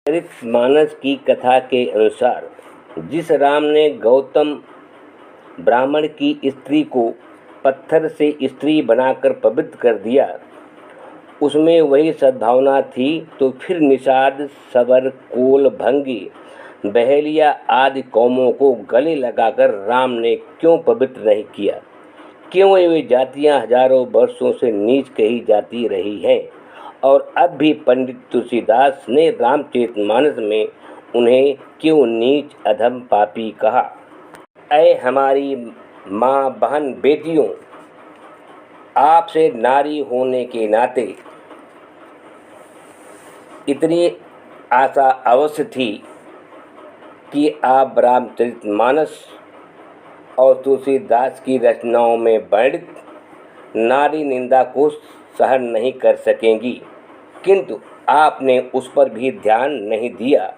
रामचरितमानस की कथा के अनुसार जिस राम ने गौतम ब्राह्मण की स्त्री को पत्थर से स्त्री बनाकर पवित्र कर दिया, उसमें वही सद्भावना थी, तो फिर निषाद, सबर, कोल, भंगी, बहेलिया आदि कौमों को गले लगाकर राम ने क्यों पवित्र नहीं किया? क्यों ये जातियां हजारों वर्षों से नीच कही जाती रही हैं और अब भी पंडित तुलसीदास ने रामचरितमानस में उन्हें क्यों नीच, अधम, पापी कहा? ऐ हमारी माँ, बहन, बेटियों, आपसे नारी होने के नाते इतनी आशा अवश्य थी कि आप रामचरितमानस और तुलसीदास की रचनाओं में वर्णित नारी निंदा को सहन नहीं कर सकेंगी, किंतु आपने उस पर भी ध्यान नहीं दिया।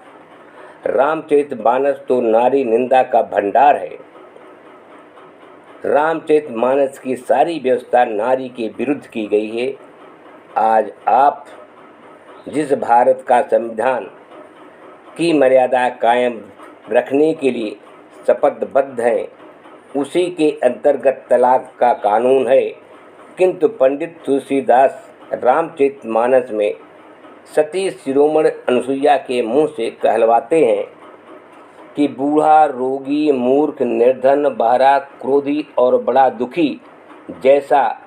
रामचरितमानस तो नारी निंदा का भंडार है। रामचरितमानस की सारी व्यवस्था नारी के विरुद्ध की गई है। आज आप जिस भारत का संविधान की मर्यादा कायम रखने के लिए शपथबद्ध हैं, उसी के अंतर्गत तलाक का कानून है, किंतु पंडित तुलसीदास रामचरितमानस में सती शिरोमणि अनसुईया के मुंह से कहलवाते हैं कि बूढ़ा, रोगी, मूर्ख, निर्धन, बहरा, क्रोधी और बड़ा दुखी जैसा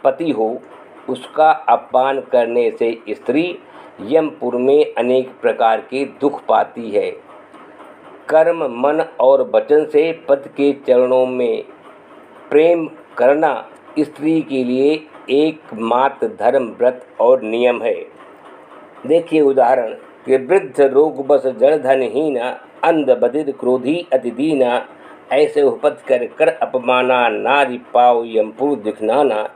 पति हो, उसका अपमान करने से स्त्री यमपुर में अनेक प्रकार के दुख पाती है। कर्म, मन और वचन से पति के चरणों में प्रेम करना स्त्री के लिए एकमात्र धर्म, व्रत और नियम है। देखिए उदाहरण कि वृद्ध रोग बस जड़ धनहीन, अंध बधिर क्रोधी अति दीना, ऐसे उपत कर अपमाना, नारी पाव यमपुर दिखनाना,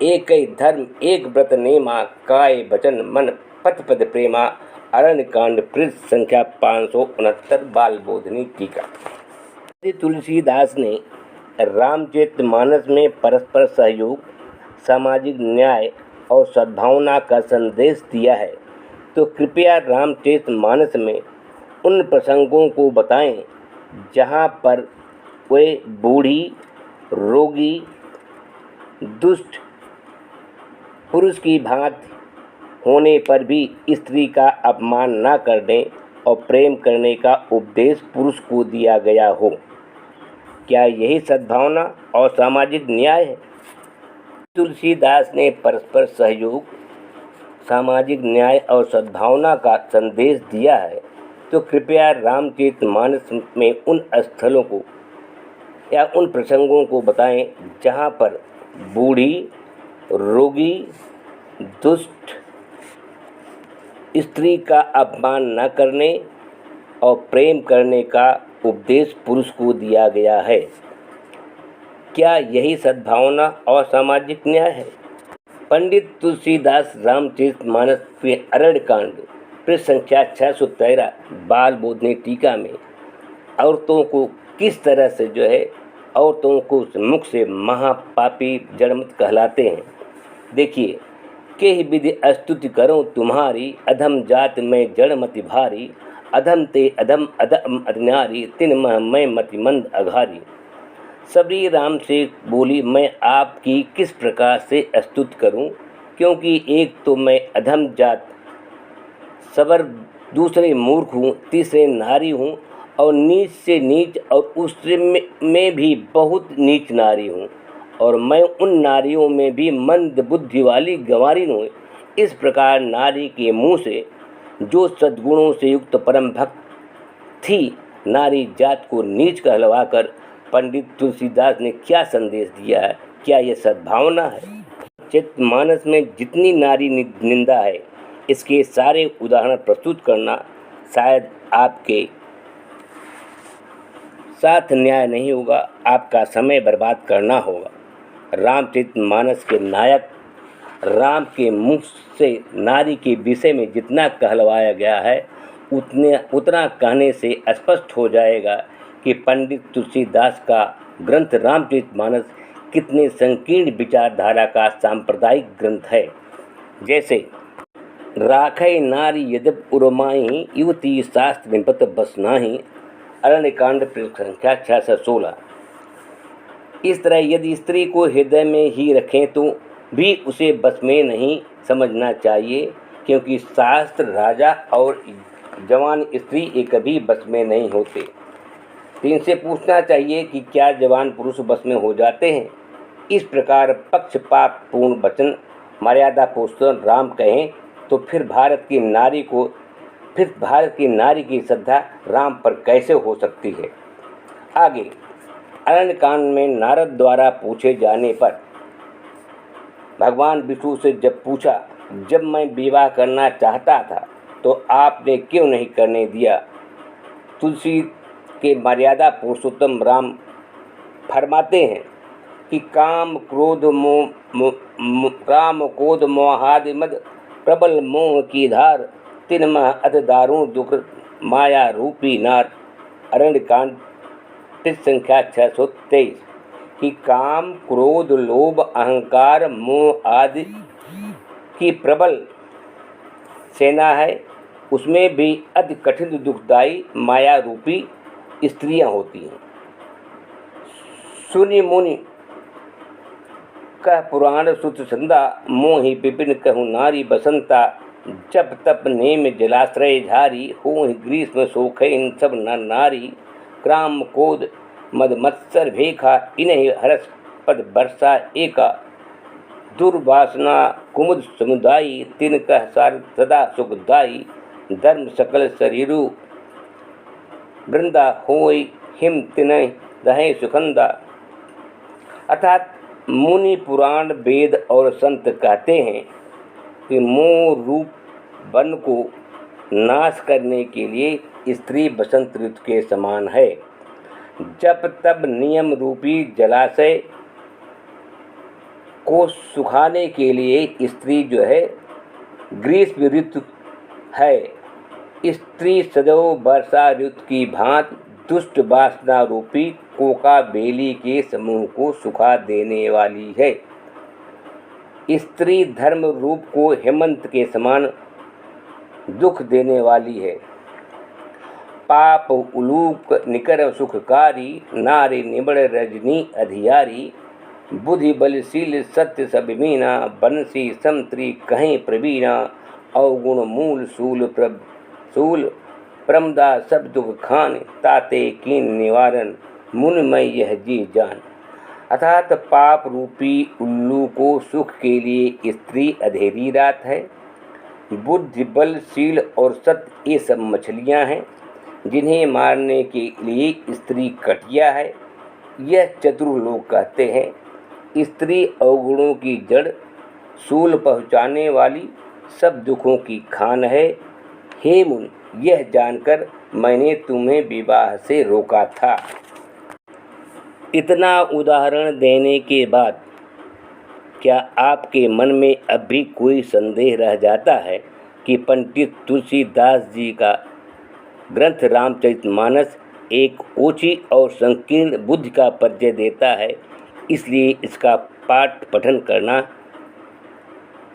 एक ही धर्म एक व्रत नेमा, काय वचन मन पथ पद प्रेमा। अरण्य कांड पृष्ठ संख्या 569 बाल बोधनी टीका। तुलसीदास ने रामचरितमानस में परस्पर सहयोग, सामाजिक न्याय और सद्भावना का संदेश दिया है, तो कृपया रामचरितमानस में उन प्रसंगों को बताएं जहां पर वे बूढ़ी, रोगी, दुष्ट पुरुष की भांति होने पर भी स्त्री का अपमान न करने और प्रेम करने का उपदेश पुरुष को दिया गया हो। क्या यही सद्भावना और सामाजिक न्याय है? तुलसीदास ने परस्पर सहयोग, सामाजिक न्याय और सद्भावना का संदेश दिया है, तो कृपया रामचरितमानस में उन स्थलों को या उन प्रसंगों को बताएं जहां पर बूढ़ी, रोगी, दुष्ट स्त्री का अपमान न करने और प्रेम करने का उपदेश पुरुष को दिया गया है। क्या यही सद्भावना और सामाजिक न्याय है? पंडित तुलसीदास रामचरितमानस के अरण्य कांड पृष्ठ संख्या 613 बाल बोधनी टीका में औरतों को किस तरह से औरतों को मुख से महापापी जड़मत कहलाते हैं। देखिए, के विधि स्तुति करो तुम्हारी, अधम जात में जड़मति भारी, अधम ते अधम अधम अधनारी, तिन मह मैं मति मंद अघारी। सबरी राम से बोली, मैं आपकी किस प्रकार से स्तुति करूं, क्योंकि एक तो मैं अधम जात, सबर, दूसरे मूर्ख हूँ, तीसरे नारी हूँ और नीच से नीच और उससे में भी बहुत नीच नारी हूँ, और मैं उन नारियों में भी मंद बुद्धि वाली गंवारिन हूँ। इस प्रकार नारी के मुँह से जो सद्गुणों से युक्त परम भक्त थी, नारी जात को नीच कहलवाकर पंडित तुलसीदास ने क्या संदेश दिया है? क्या ये सद्भावना है? रामचरितमानस में जितनी नारी निंदा है, इसके सारे उदाहरण प्रस्तुत करना शायद आपके साथ न्याय नहीं होगा, आपका समय बर्बाद करना होगा। रामचरितमानस के नायक राम के मुख से नारी के विषय में जितना कहलवाया गया है, उतना कहने से स्पष्ट हो जाएगा कि पंडित तुलसीदास का ग्रंथ रामचरितमानस कितने संकीर्ण विचारधारा का सांप्रदायिक ग्रंथ है। जैसे राखै नारी यद्यप उर्माही युवती शास्त्र निपत बस नाही। अरण्यकांड संख्या 616। इस तरह यदि स्त्री को हृदय में ही रखें तो भी उसे बस में नहीं समझना चाहिए, क्योंकि शास्त्र राजा और जवान स्त्री ये कभी बस में नहीं होते। तो इनसे पूछना चाहिए कि क्या जवान पुरुष बस में हो जाते हैं। इस प्रकार पक्षपात पूर्ण वचन मर्यादा पुरुषोत्तम राम कहें तो फिर भारत की नारी की श्रद्धा राम पर कैसे हो सकती है। आगे अरण्यकांड में नारद द्वारा पूछे जाने पर भगवान विष्णु से जब पूछा, जब मैं विवाह करना चाहता था तो आपने क्यों नहीं करने दिया। तुलसी के मर्यादा पुरुषोत्तम राम फरमाते हैं कि काम क्रोध मोहादि मद प्रबल मोह की धार, तिन मह अति दारुण दुख माया रूपी नार। अरण्यकांड संख्या 623 कि काम क्रोध लोभ अहंकार मोह आदि की प्रबल सेना है, उसमें भी अति कठिन दुखदायी माया रूपी स्त्रियां होती हैं। सुनि मुनि कह पुराण सुत संदा, मोहि विपिन कहूँ नारी बसंता। जप तप नेम जलाश्रय झारी, हो ग्रीष्म सोखे इन सब न नारी। क्राम कोद मद मत्सर भेखा, इन्हें हरस पद वर्षा एका। दुर्वासना कुमुद समुदायी, तिन कह सार सदा सुखदायी। धर्म सकल शरीरु वृंदा, होय हिम तिनय दहे सुखंदा। अर्थात मुनि पुराण वेद और संत कहते हैं कि मोह रूप वन को नाश करने के लिए स्त्री बसंत ऋतु के समान है। जब तब नियम रूपी जलाशय को सुखाने के लिए स्त्री जो है ग्रीष्म ऋतु है। स्त्री सदैव वर्षा ऋतु की भांति दुष्ट वासना रूपी कोका बेली के समूह को सुखा देने वाली है। स्त्री धर्म रूप को हेमंत के समान दुख देने वाली है। पाप उलूक निकर सुखकारी, नारी निबड़ रजनी अधियारी। बुद्धि बलशील सत्य सबिमीना, बंसी समत्री कहीं प्रवीणा। अवगुण मूल सूल प्रमदा सब दुख खान, ताते कीन निवारण मुनिमय यह जी जान। अर्थात पाप रूपी उल्लू को सुख के लिए स्त्री अंधेरी रात है। बुद्धि बल शील और सत्य ये सब मछलियां हैं जिन्हें मारने के लिए स्त्री कटिया है। यह चतुर लोग कहते हैं स्त्री अवगुणों की जड़, सूल पहुँचाने वाली, सब दुखों की खान है। हे मुनि, यह जानकर मैंने तुम्हें विवाह से रोका था। इतना उदाहरण देने के बाद क्या आपके मन में अब भी कोई संदेह रह जाता है कि पंडित तुलसीदास जी का ग्रंथ रामचरितमानस एक ऊंची और संकीर्ण बुद्धि का परिचय देता है, इसलिए इसका पाठ पठन करना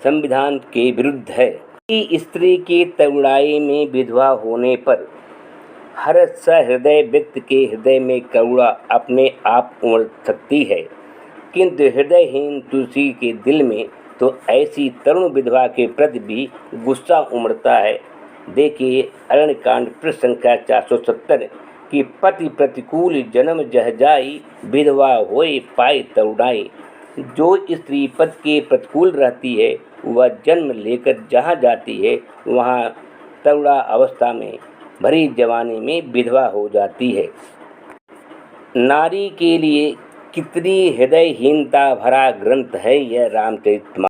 संविधान के विरुद्ध है। कि स्त्री की तरुणाई में विधवा होने पर हर सहृदय व्यक्ति के हृदय में करुणा अपने आप उमड़ सकती है, किंतु हृदयहीन तुलसी के दिल में तो ऐसी तरुण विधवा के प्रति भी गुस्सा उमड़ता है। देखिए अरण्यकांड पृष्ठ संख्या 470 कि पति प्रतिकूल जन्म जह जाई, विधवा होए पाई तरुणाई। जो स्त्री पति के प्रतिकूल रहती है वह जन्म लेकर जहाँ जाती है वहाँ तरुणा अवस्था में भरी जवानी में विधवा हो जाती है। नारी के लिए कितनी हृदयहीनता भरा ग्रंथ है यह रामचरितमानस।